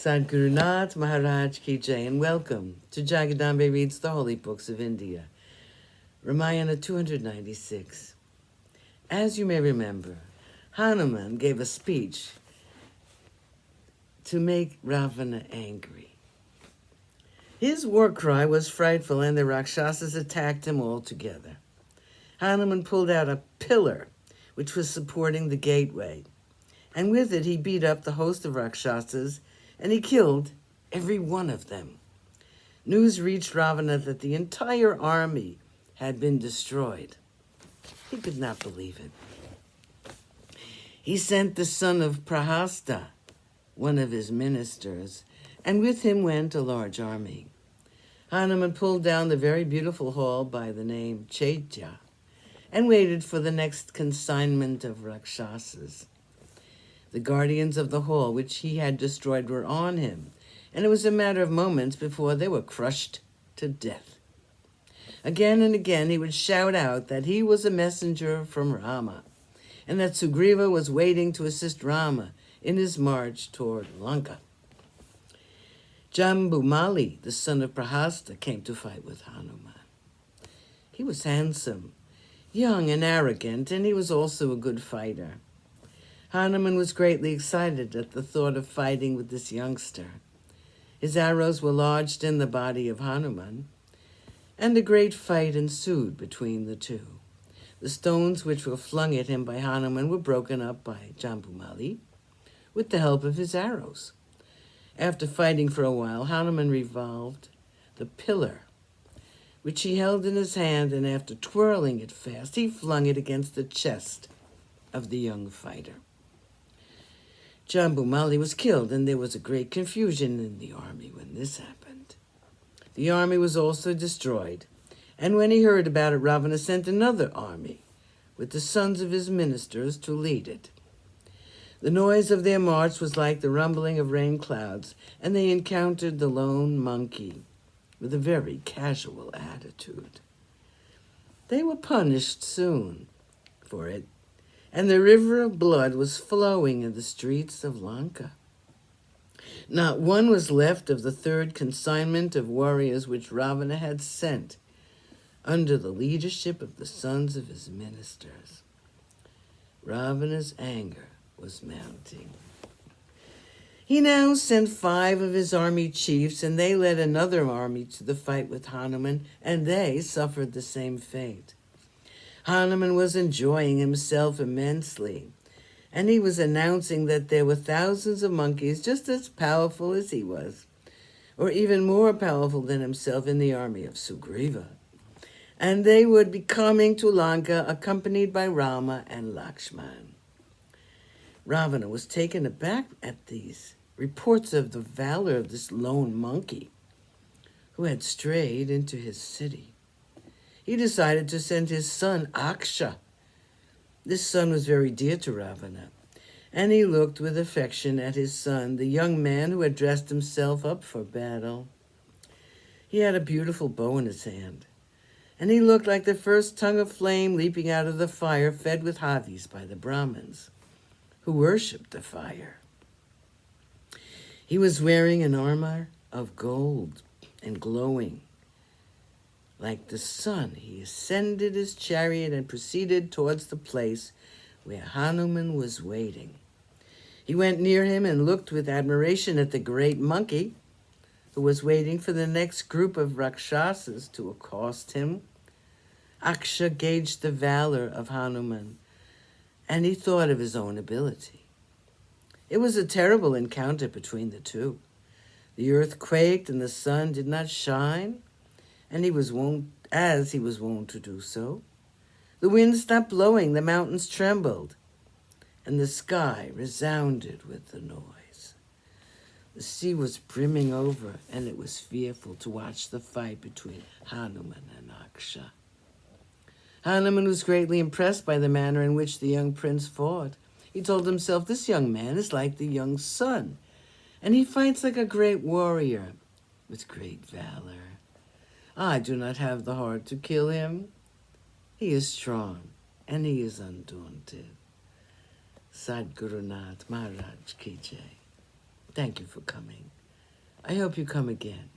Sadgurunath Maharaj Ki Jai, and welcome to Jagadambe Reads the Holy Books of India, Ramayana296. As you may remember, Hanuman gave a speech to make Ravana angry. His war cry was frightful, and the Rakshasas attacked him altogether. Hanuman pulled out a pillar which was supporting the gateway, and with it he beat up the host of Rakshasas, and he killed every one of them. News reached Ravana that the entire army had been destroyed. He could not believe it. He sent the son of Prahasta, one of his ministers, and with him went a large army. Hanuman pulled down the very beautiful hall by the name Chaitya and waited for the next consignment of Rakshasas. The guardians of the hall, which he had destroyed, were on him, and it was a matter of moments before they were crushed to death. Again and again he would shout out that he was a messenger from Rama, and that Sugriva was waiting to assist Rama in his march toward Lanka. Jambumali, the son of Prahasta, came to fight with Hanuman. He was handsome, young and arrogant, and he was also a good fighter. Hanuman was greatly excited at the thought of fighting with this youngster. His arrows were lodged in the body of Hanuman, and a great fight ensued between the two. The stones which were flung at him by Hanuman were broken up by Jambumali with the help of his arrows. After fighting for a while, Hanuman revolved the pillar, which he held in his hand, and after twirling it fast, he flung it against the chest of the young fighter. Jambumali was killed, and there was a great confusion in the army when this happened. The army was also destroyed, and when he heard about it, Ravana sent another army with the sons of his ministers to lead it. The noise of their march was like the rumbling of rain clouds, and they encountered the lone monkey with a very casual attitude. They were punished soon for it, and the river of blood was flowing in the streets of Lanka. Not one was left of the third consignment of warriors which Ravana had sent under the leadership of the sons of his ministers. Ravana's anger was mounting. He now sent 5 of his army chiefs, and they led another army to the fight with Hanuman, and they suffered the same fate. Hanuman was enjoying himself immensely, and he was announcing that there were thousands of monkeys just as powerful as he was, or even more powerful than himself, in the army of Sugriva. And they would be coming to Lanka accompanied by Rama and Lakshman. Ravana was taken aback at these reports of the valor of this lone monkey who had strayed into his city. He decided to send his son, Aksha. This son was very dear to Ravana, and he looked with affection at his son, the young man who had dressed himself up for battle. He had a beautiful bow in his hand, and he looked like the first tongue of flame leaping out of the fire fed with havis by the Brahmins, who worshipped the fire. He was wearing an armor of gold and glowing like the sun. He ascended his chariot and proceeded towards the place where Hanuman was waiting. He went near him and looked with admiration at the great monkey, who was waiting for the next group of Rakshasas to accost him. Aksha gauged the valor of Hanuman, and he thought of his own ability. It was a terrible encounter between the two. The earth quaked, and the sun did not shine, and he was wont to do so. The wind stopped blowing, the mountains trembled, and the sky resounded with the noise. The sea was brimming over, and it was fearful to watch the fight between Hanuman and Aksha. Hanuman was greatly impressed by the manner in which the young prince fought. He told himself, this young man is like the young sun, and he fights like a great warrior with great valor. I do not have the heart to kill him. He is strong, and he is undaunted. Sadgurunath Maharaj Ki Jai. Thank you for coming. I hope you come again.